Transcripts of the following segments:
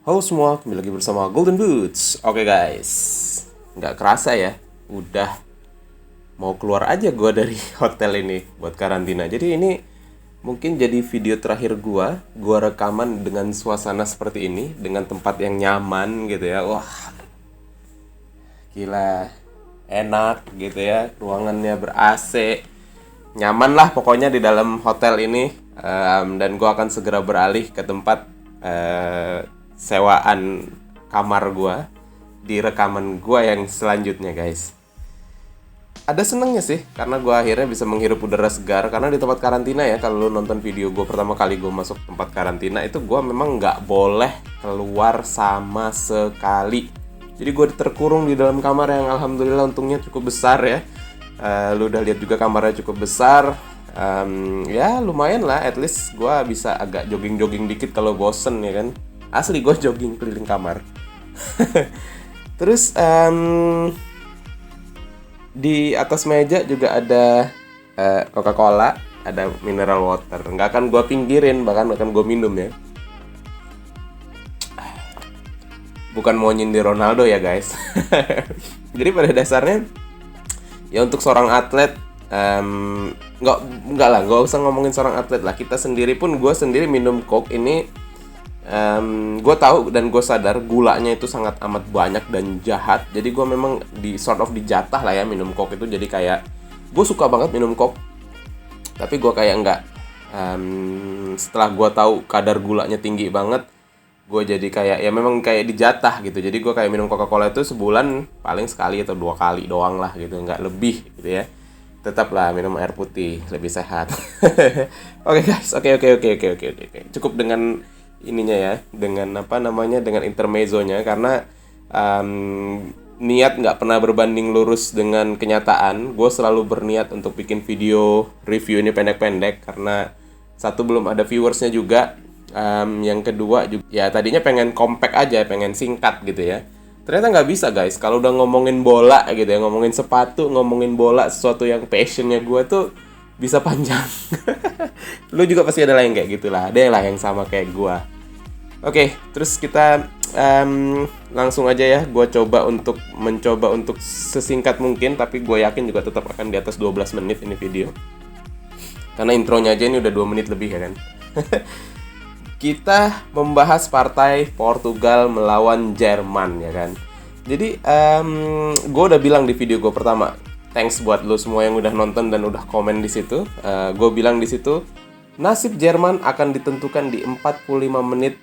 Halo semua, kembali lagi bersama Golden Boots. Oke guys, nggak kerasa ya, udah mau keluar aja gue dari hotel ini buat karantina. Jadi ini mungkin jadi video terakhir gue rekaman dengan suasana seperti ini, dengan tempat yang nyaman gitu ya. Wah, gila, enak gitu ya, ruangannya ber-AC, nyaman lah pokoknya di dalam hotel ini. Dan gue akan segera beralih ke tempat sewaan kamar gue di rekaman gue yang selanjutnya guys. Ada senengnya sih karena gue akhirnya bisa menghirup udara segar. Karena di tempat karantina ya, kalau lu nonton video gue pertama kali gue masuk tempat karantina, itu gue memang nggak boleh keluar sama sekali. Jadi gue terkurung di dalam kamar yang alhamdulillah untungnya cukup besar ya. Lu udah lihat juga kamarnya cukup besar. Ya lumayan lah, at least gue bisa agak jogging-jogging dikit kalau bosen ya kan. Asli gue jogging keliling kamar. Terus di atas meja juga ada Coca-Cola, ada mineral water. Nggak akan gue pinggirin, bahkan akan gue minum ya. Bukan mau nyindir Ronaldo ya guys. Jadi pada dasarnya ya untuk seorang atlet, nggak usah ngomongin seorang atlet lah. Kita sendiri pun, gue sendiri minum Coke ini. Gue tahu dan gue sadar gulanya itu sangat amat banyak dan jahat. Jadi gue memang dijatah lah ya minum Coke itu. Jadi kayak gue suka banget minum Coke, tapi gue kayak nggak, setelah gue tahu kadar gulanya tinggi banget, gue jadi kayak ya memang kayak dijatah gitu. Jadi gue kayak minum Coca-Cola itu sebulan paling sekali atau 2 kali doang lah gitu, nggak lebih gitu ya. Tetaplah minum air putih, lebih sehat. Oke guys, oke. Cukup dengan ininya ya, dengan dengan intermezzonya, karena niat nggak pernah berbanding lurus dengan kenyataan. Gue selalu berniat untuk bikin video review ini pendek-pendek karena satu, belum ada viewersnya juga. Yang kedua juga ya tadinya pengen compact aja, pengen singkat gitu ya. Ternyata nggak bisa guys, kalau udah ngomongin bola gitu ya, ngomongin sepatu, ngomongin bola, sesuatu yang passionnya gue tuh bisa panjang. Lu juga pasti ada lah yang kayak gitulah, ada yang lah yang sama kayak gue. Oke, terus kita langsung aja ya. Gue mencoba untuk sesingkat mungkin, tapi gue yakin juga tetap akan di atas 12 menit ini video. Karena intronya aja ini udah 2 menit lebih ya kan. Kita membahas partai Portugal melawan Jerman ya kan. Jadi gue udah bilang di video gue pertama, thanks buat lo semua yang udah nonton dan udah komen di situ. Gue bilang di situ, nasib Jerman akan ditentukan di 45 menit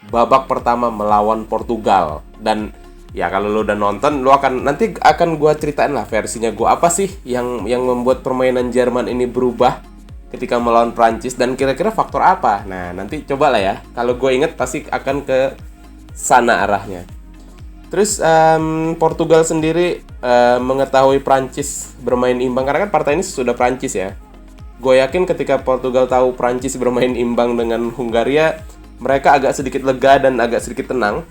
babak pertama melawan Portugal. Dan ya kalau lo udah nonton, nanti akan gue ceritain lah versinya gue apa sih yang membuat permainan Jerman ini berubah ketika melawan Prancis, dan kira-kira faktor apa. Nah nanti coba lah ya, kalau gue inget pasti akan ke sana arahnya. Terus Portugal sendiri mengetahui Prancis bermain imbang, karena kan partai ini sudah Prancis ya. Gue yakin ketika Portugal tahu Prancis bermain imbang dengan Hungaria, mereka agak sedikit lega dan agak sedikit tenang.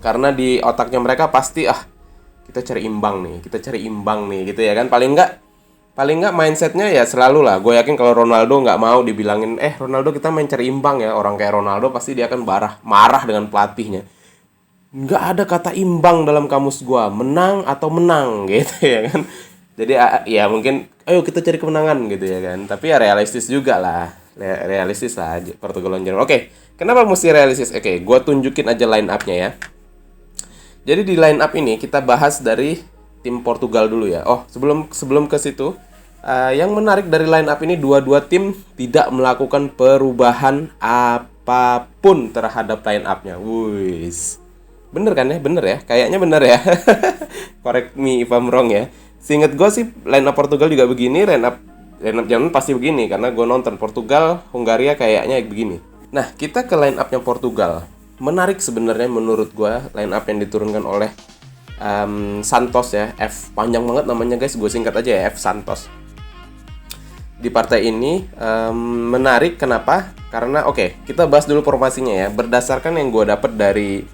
Karena di otaknya mereka pasti, kita cari imbang nih gitu ya kan. Paling nggak mindsetnya ya selalu lah. Gue yakin kalau Ronaldo nggak mau dibilangin, Ronaldo kita main cari imbang ya. Orang kayak Ronaldo pasti dia akan marah dengan pelatihnya. Nggak ada kata imbang dalam kamus gue, menang atau menang gitu ya kan. Jadi ya mungkin ayo kita cari kemenangan gitu ya kan. Tapi ya realistis juga lah. Realistis lah Portugal lawan Jerman. Oke, kenapa mesti realistis? Oke, gue tunjukin aja line up-nya ya. Jadi di line up ini kita bahas dari tim Portugal dulu ya. Oh, sebelum ke situ, yang menarik dari line up ini, dua tim tidak melakukan perubahan apapun terhadap line up-nya. Wuis. Bener kan ya? Bener ya? Kayaknya bener ya. Correct me if I'm wrong ya. Seinget gue sih line up Portugal juga begini, line up Jerman pasti begini, karena gue nonton Portugal, Hungaria kayaknya begini. Nah, kita ke line up-nya Portugal. Menarik sebenarnya menurut gue line up yang diturunkan oleh Santos ya. F panjang banget namanya guys, gue singkat aja ya, F Santos. Di partai ini menarik kenapa? Karena kita bahas dulu formasinya ya. Berdasarkan yang gue dapat dari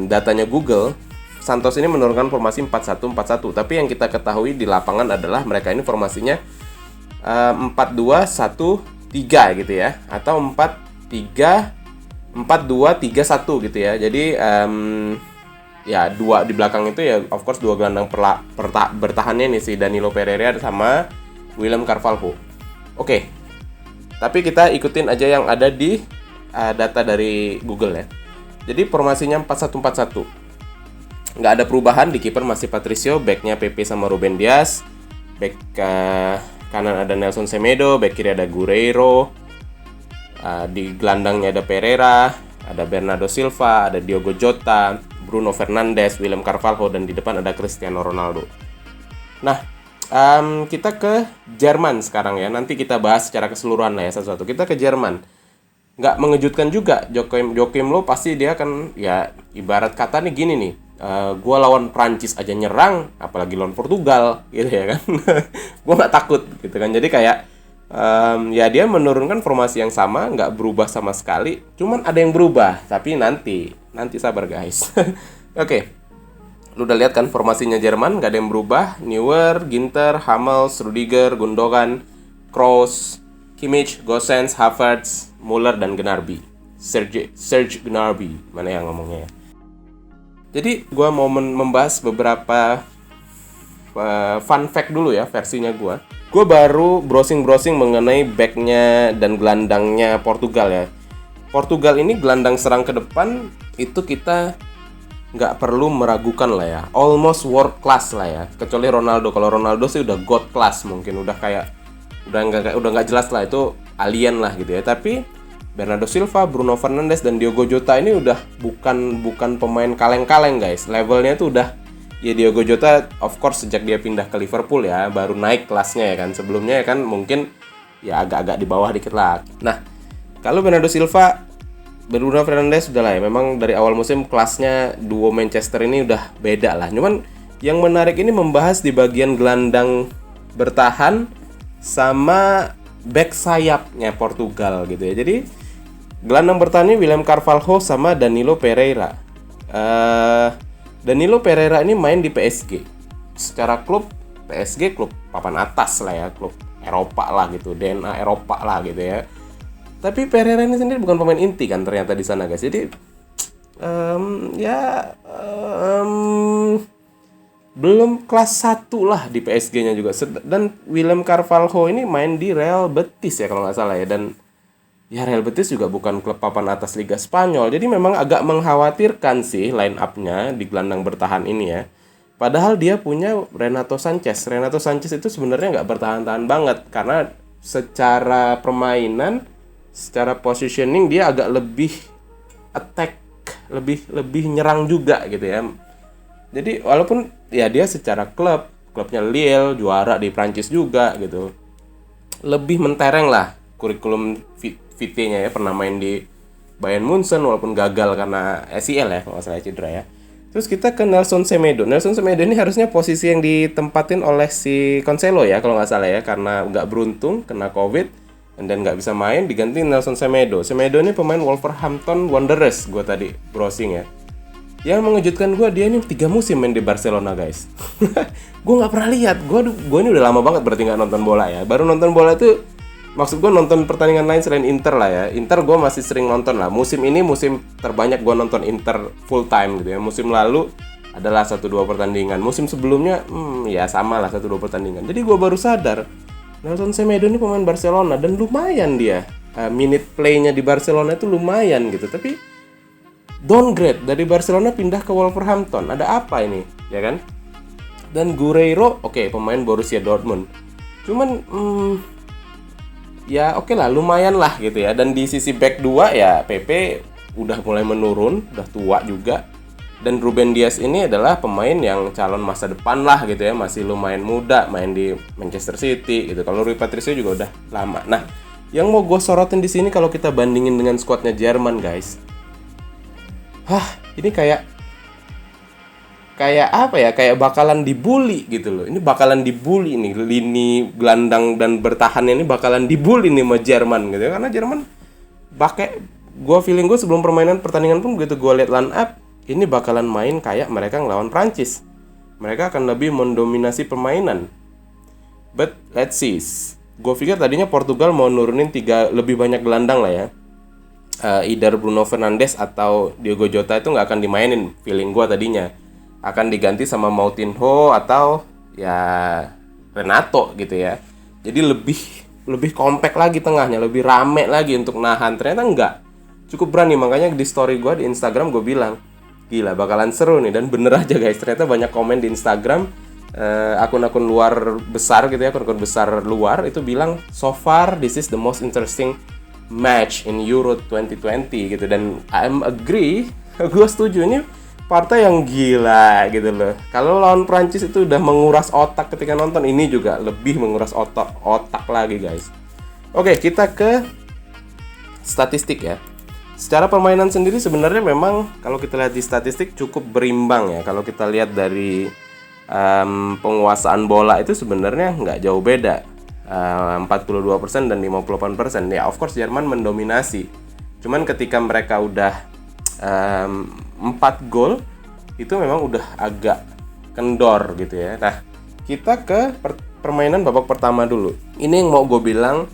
datanya Google, Santos ini menurunkan formasi 4-1-4-1. Tapi yang kita ketahui di lapangan adalah mereka ini formasinya 4-2-1-3 gitu ya, atau 4-3 4-2-3-1 gitu ya. Jadi ya dua di belakang itu ya of course dua gelandang bertahannya nih si Danilo Pereira sama William Carvalho. Oke. Tapi kita ikutin aja yang ada di data dari Google ya. Jadi formasinya 4-1-4-1. Nggak ada perubahan, di kiper masih Patricio, backnya Pepe sama Ruben Dias. Back kanan ada Nelson Semedo, back kiri ada Guerreiro. Di gelandangnya ada Pereira, ada Bernardo Silva, ada Diogo Jota, Bruno Fernandes, William Carvalho, dan di depan ada Cristiano Ronaldo. Nah, kita ke Jerman sekarang ya. Nanti kita bahas secara keseluruhan lah ya satu-satu. Kita ke Jerman. Nggak mengejutkan juga, Joachim Löw pasti dia akan ya ibarat kata nih gini nih. Gua lawan Prancis aja nyerang, apalagi lawan Portugal gitu ya kan. Gua nggak takut gitu kan. Jadi kayak ya dia menurunkan formasi yang sama, nggak berubah sama sekali. Cuman ada yang berubah, tapi nanti sabar guys. Oke. Lu udah lihat kan formasinya Jerman, nggak ada yang berubah. Neuer, Ginter, Hummels, Rudiger, Gundogan, Kroos, Kimmich, Gosens, Havertz, Muller, dan Gnabry. Serge Gnabry, mana yang ngomongnya ya. Jadi gue mau membahas beberapa fun fact dulu ya versinya gue. Gue baru browsing mengenai backnya dan gelandangnya Portugal ya. Portugal ini gelandang serang ke depan itu kita nggak perlu meragukan lah ya. Almost world class lah ya. Kecuali Ronaldo. Kalau Ronaldo sih udah god class mungkin. Udah nggak jelas lah, itu alien lah gitu ya. Tapi Bernardo Silva, Bruno Fernandes, dan Diogo Jota ini udah bukan pemain kaleng-kaleng guys. Levelnya tuh udah ya Diogo Jota of course sejak dia pindah ke Liverpool ya baru naik kelasnya ya kan. Sebelumnya ya kan mungkin ya agak-agak di bawah dikit lah. Nah, kalau Bernardo Silva, Bruno Fernandes udah lah ya, memang dari awal musim kelasnya duo Manchester ini udah beda lah. Cuman yang menarik ini membahas di bagian gelandang bertahan sama back sayapnya Portugal gitu ya. Jadi gelandang bertahannya William Carvalho sama Danilo Pereira. Danilo Pereira ini main di PSG. Secara klub, PSG klub papan atas lah ya, klub Eropa lah gitu, DNA Eropa lah gitu ya. Tapi Pereira ini sendiri bukan pemain inti kan ternyata di sana guys. Jadi belum kelas 1 lah di PSG-nya juga. Dan William Carvalho ini main di Real Betis ya kalau nggak salah ya. Dan ya Real Betis juga bukan klub papan atas Liga Spanyol. Jadi memang agak mengkhawatirkan sih line up-nya di gelandang bertahan ini ya. Padahal dia punya Renato Sanches. Renato Sanches itu sebenarnya nggak bertahan-tahan banget. Karena secara permainan, secara positioning dia agak lebih attack, lebih nyerang juga gitu ya. Jadi walaupun ya dia secara klubnya Lille, juara di Prancis juga gitu. Lebih mentereng lah kurikulum vitae-nya ya, pernah main di Bayern Munchen walaupun gagal karena ACL ya kalau nggak salah cedera ya. Terus kita ke Nelson Semedo. Nelson Semedo ini harusnya posisi yang ditempatin oleh si Cancelo ya kalau nggak salah ya, karena nggak beruntung kena COVID dan nggak bisa main, diganti Nelson Semedo. Semedo ini pemain Wolverhampton Wanderers, gue tadi browsing ya. Yang mengejutkan gue, dia ini 3 musim main di Barcelona guys. Gue nggak pernah lihat. Gue ini udah lama banget berarti nggak nonton bola ya. Baru nonton bola tuh, maksud gue nonton pertandingan lain selain Inter lah ya. Inter gue masih sering nonton lah. Musim ini musim terbanyak gue nonton Inter full time gitu ya. Musim lalu adalah 1-2 pertandingan. Musim sebelumnya ya sama lah 1-2 pertandingan. Jadi gue baru sadar Nelson Semedo ini pemain Barcelona dan lumayan dia. Minute play-nya di Barcelona itu lumayan gitu. Tapi downgrade dari Barcelona pindah ke Wolverhampton. Ada apa ini, ya kan? Dan Guerreiro, oke, pemain Borussia Dortmund. Cuman ya oke lah, lumayan lah gitu ya. Dan di sisi back 2 ya Pepe udah mulai menurun, udah tua juga. Dan Ruben Dias ini adalah pemain yang calon masa depan lah gitu ya, masih lumayan muda, main di Manchester City gitu. Kalau Rui Patricio juga udah lama. Nah, yang mau gue sorotin di sini kalau kita bandingin dengan skuadnya Jerman guys. Ini kayak apa ya? Kayak bakalan dibully gitu loh. Ini bakalan dibully nih, lini gelandang dan bertahannya ini bakalan dibully nih sama Jerman gitu ya. Karena Jerman feeling gue sebelum pertandingan pun begitu gue lihat line up, ini bakalan main kayak mereka ngelawan Prancis. Mereka akan lebih mendominasi permainan. But let's see. Gue pikir tadinya Portugal mau nurunin 3 lebih banyak gelandang lah ya. either Bruno Fernandes atau Diogo Jota itu nggak akan dimainin, feeling gue tadinya akan diganti sama Moutinho atau ya Renato gitu ya. Jadi lebih compact lagi tengahnya, lebih rame lagi untuk nahan. Ternyata enggak, cukup berani. Makanya di story gue di Instagram gue bilang, gila bakalan seru nih. Dan bener aja guys, ternyata banyak komen di Instagram, akun-akun luar besar gitu ya, akun-akun besar luar itu bilang, so far this is the most interesting match in Euro 2020 gitu. Dan I'm agree, gue setuju, ini partai yang gila gitu loh. Kalau lawan Prancis itu udah menguras otak ketika nonton, ini juga lebih menguras otak lagi guys. Oke, kita ke statistik ya. Secara permainan sendiri sebenarnya memang kalau kita lihat di statistik cukup berimbang ya. Kalau kita lihat dari penguasaan bola itu sebenarnya nggak jauh beda, 42% dan 58%. Ya of course Jerman mendominasi. Cuman ketika mereka udah 4 gol itu memang udah agak kendor gitu ya. Nah, kita ke permainan babak pertama dulu. Ini yang mau gue bilang,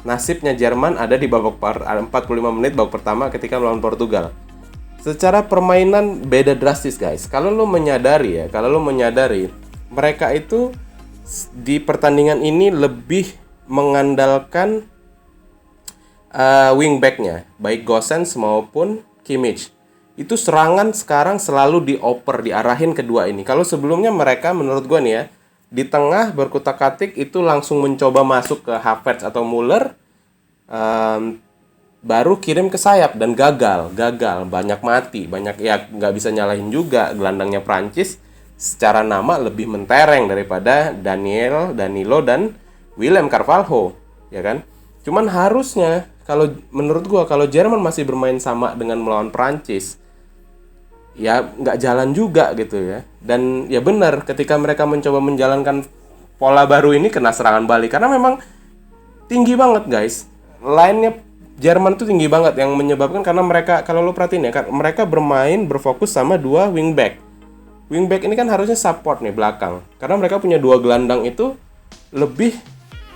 nasibnya Jerman ada di babak 45 menit babak pertama ketika melawan Portugal. Secara permainan beda drastis guys. Kalau lo menyadari mereka itu di pertandingan ini lebih mengandalkan wingbacknya, baik Gosens maupun Kimmich. Itu serangan sekarang selalu dioper, diarahin kedua ini. Kalau sebelumnya mereka menurut gue nih ya, di tengah berkutak-katik itu langsung mencoba masuk ke Havertz atau Muller, baru kirim ke sayap dan gagal, banyak mati, banyak ya nggak bisa nyalahin juga. Gelandangnya Prancis secara nama lebih mentereng daripada Danilo dan William Carvalho, ya kan? Cuman harusnya kalau menurut gua kalau Jerman masih bermain sama dengan melawan Prancis, ya nggak jalan juga gitu ya. Dan ya benar ketika mereka mencoba menjalankan pola baru ini kena serangan balik karena memang tinggi banget guys. Line-nya Jerman tuh tinggi banget yang menyebabkan karena mereka kalau lo perhatiin ya, mereka berfokus sama dua wingback. Wingback ini kan harusnya support nih belakang. Karena mereka punya dua gelandang itu lebih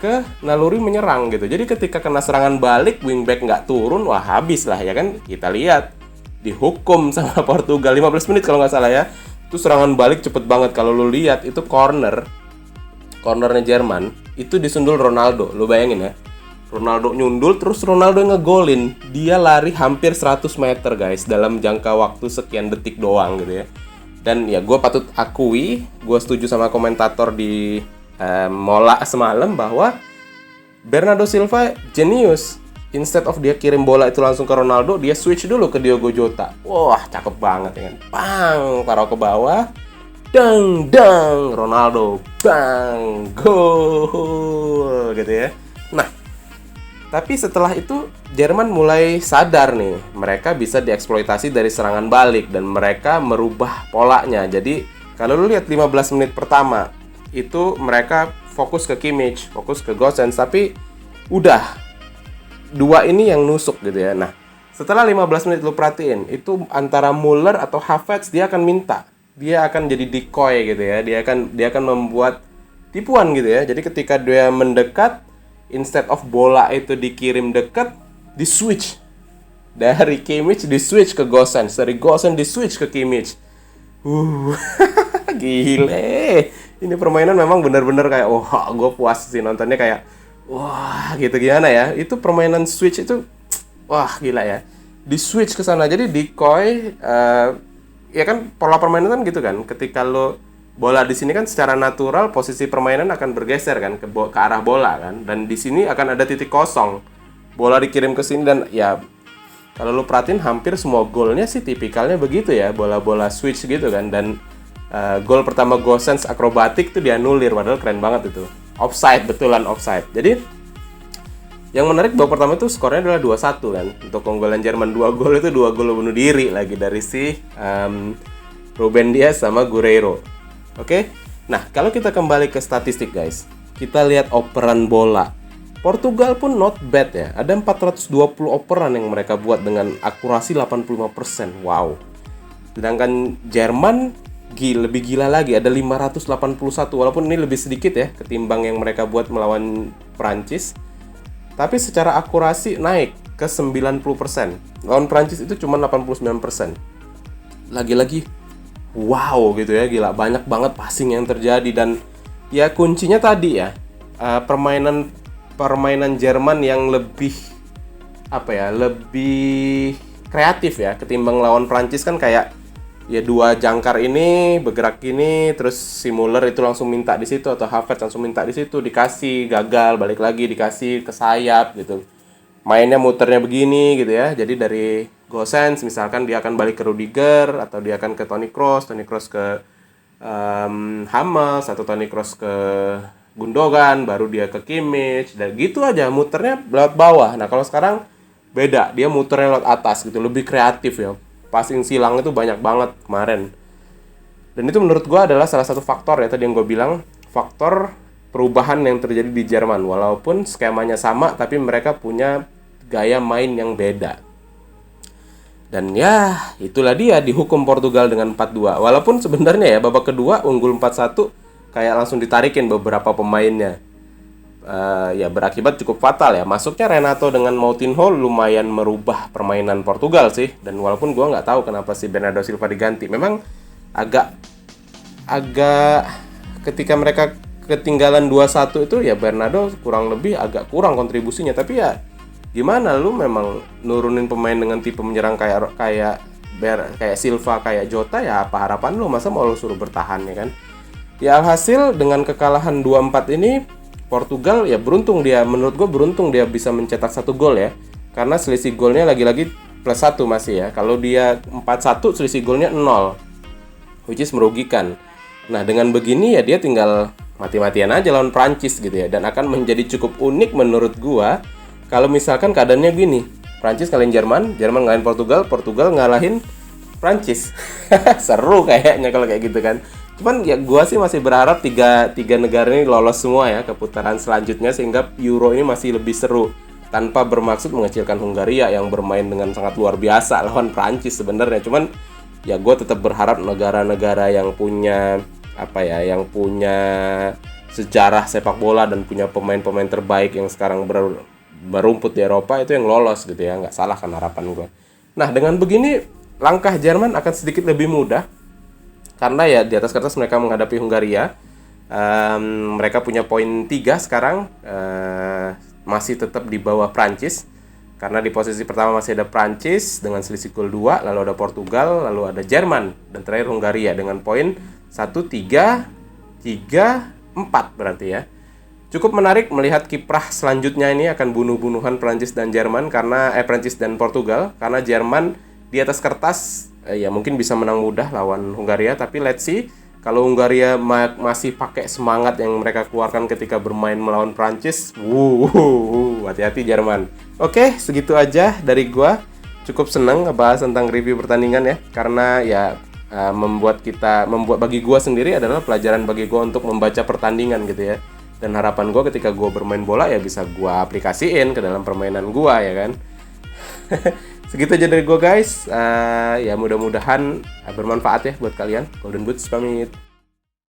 ke naluri menyerang gitu. Jadi ketika kena serangan balik wingback nggak turun, wah habis lah ya kan. Kita lihat dihukum sama Portugal 15 menit kalau nggak salah ya. Itu serangan balik cepet banget. Kalau lo lihat itu cornernya Jerman itu disundul Ronaldo. Lo bayangin ya. Ronaldo nyundul, terus Ronaldo ngegolin. Dia lari hampir 100 meter guys, dalam jangka waktu sekian detik doang gitu ya. Dan ya gue patut akui, gue setuju sama komentator di Mola semalam bahwa Bernardo Silva jenius. Instead of dia kirim bola itu langsung ke Ronaldo, dia switch dulu ke Diogo Jota. Wah, cakep banget ya kan. Bang, taruh ke bawah. Dang, Ronaldo. Bang, gol gitu ya. Nah, tapi setelah itu Jerman mulai sadar nih, mereka bisa dieksploitasi dari serangan balik dan mereka merubah polanya. Jadi kalau lu lihat 15 menit pertama itu mereka fokus ke Kimmich, fokus ke Gosens, tapi udah dua ini yang nusuk gitu ya. Nah, setelah 15 menit lu perhatiin, itu antara Muller atau Havertz dia akan minta. Dia akan jadi decoy gitu ya. Dia akan membuat tipuan gitu ya. Jadi ketika dia mendekat, instead of bola itu dikirim dekat, di switch dari Kimmich di switch ke Gosens, dari Gosens di switch ke Kimmich. Gile. Ini permainan memang benar-benar kayak wah, gue puas sih nontonnya kayak wah gitu gimana ya. Itu permainan switch itu wah gila ya. Di switch ke sana. Jadi decoy ya kan pola permainan kan gitu kan. Ketika lo bola di sini kan secara natural posisi permainan akan bergeser kan ke arah bola kan, dan di sini akan ada titik kosong. Bola dikirim ke sini dan ya kalau lu perhatiin hampir semua golnya sih tipikalnya begitu ya, bola-bola switch gitu kan. Dan gol pertama Gosens akrobatik tuh dianulir padahal keren banget itu. Offside, betulan offside. Jadi yang menarik babak pertama itu skornya adalah 2-1 kan. Untuk keunggulan Jerman 2 gol itu 2 gol bunuh diri lagi dari si Ruben Dias sama Guerreiro. Oke, nah kalau kita kembali ke statistik guys, kita lihat operan bola. Portugal pun not bad ya, ada 420 operan yang mereka buat dengan akurasi 85%, wow. Sedangkan Jerman lebih gila lagi, ada 581, walaupun ini lebih sedikit ya ketimbang yang mereka buat melawan Prancis. Tapi secara akurasi naik, ke 90%. Lawan Prancis itu cuma 89%. Lagi-lagi wow gitu ya, gila banyak banget passing yang terjadi. Dan ya kuncinya tadi ya, permainan Jerman yang lebih lebih kreatif ya ketimbang lawan Prancis. Kan kayak ya dua jangkar ini bergerak gini, terus si Muller itu langsung minta di situ, atau Havertz langsung minta di situ, dikasih, gagal, balik lagi dikasih ke sayap gitu. Mainnya muternya begini gitu ya. Jadi dari Gosens misalkan dia akan balik ke Rudiger, atau dia akan ke Toni Kroos ke Hummels, atau Toni Kroos ke Gundogan, baru dia ke Kimmich, dan gitu aja muternya lewat bawah. Nah kalau sekarang beda, dia muternya lewat atas gitu, lebih kreatif ya. Passing silang itu banyak banget kemarin. Dan itu menurut gue adalah salah satu faktor ya, tadi yang gue bilang, faktor perubahan yang terjadi di Jerman. Walaupun skemanya sama, tapi mereka punya gaya main yang beda. Dan ya, itulah dia dihukum Portugal dengan 4-2. Walaupun sebenarnya ya babak kedua unggul 4-1 kayak langsung ditarikin beberapa pemainnya. Ya berakibat cukup fatal ya. Masuknya Renato dengan Moutinho lumayan merubah permainan Portugal sih. Dan walaupun gue nggak tahu kenapa si Bernardo Silva diganti, memang agak ketika mereka ketinggalan 2-1 itu ya Bernardo kurang lebih agak kurang kontribusinya. Tapi ya gimana, lu memang nurunin pemain dengan tipe menyerang kayak Silva, kayak Jota, ya apa harapan lu? Masa mau lu suruh bertahan ya kan? Ya alhasil dengan kekalahan 2-4 ini Portugal ya beruntung, menurut gue beruntung dia bisa mencetak 1 gol ya. Karena selisih golnya lagi-lagi +1 masih ya. Kalau dia 4-1 selisih golnya 0, which is merugikan. Nah dengan begini ya dia tinggal mati-matian aja lawan Prancis gitu ya. Dan akan menjadi cukup unik menurut gue kalau misalkan keadaannya gini, Prancis ngalahin Jerman, Jerman ngalahin Portugal, Portugal ngalahin Prancis. Seru kayaknya kalau kayak gitu kan. Cuman ya gue sih masih berharap tiga negara ini lolos semua ya ke putaran selanjutnya, sehingga Euro ini masih lebih seru, tanpa bermaksud mengecilkan Hungaria yang bermain dengan sangat luar biasa lawan Prancis sebenarnya. Cuman ya gue tetap berharap negara-negara yang punya yang punya sejarah sepak bola dan punya pemain-pemain terbaik yang sekarang berumput di Eropa itu yang lolos gitu ya. Nggak salah kan harapan gue. Nah dengan begini langkah Jerman akan sedikit lebih mudah. Karena ya di atas kertas mereka menghadapi Hungaria. Mereka punya poin 3 sekarang. Masih tetap di bawah Prancis. Karena di posisi pertama masih ada Prancis dengan selisih gol 2. Lalu ada Portugal, lalu ada Jerman. Dan terakhir Hungaria dengan poin 1, 3, 4 berarti ya. Cukup menarik melihat kiprah selanjutnya ini akan bunuh-bunuhan Prancis dan Jerman. Prancis dan Portugal. Karena Jerman di atas kertas ya mungkin bisa menang mudah lawan Hungaria, tapi let's see kalau Hungaria masih pakai semangat yang mereka keluarkan ketika bermain melawan Prancis. Hati-hati Jerman. Oke, segitu aja dari gua. Cukup senang ngebahas tentang review pertandingan ya, karena ya membuat bagi gua sendiri adalah pelajaran bagi gua untuk membaca pertandingan gitu ya. Dan harapan gua ketika gua bermain bola ya bisa gua aplikasiin ke dalam permainan gua ya kan. Segitu aja dari gue guys. Ya mudah-mudahan bermanfaat ya buat kalian. Golden Boots pamit.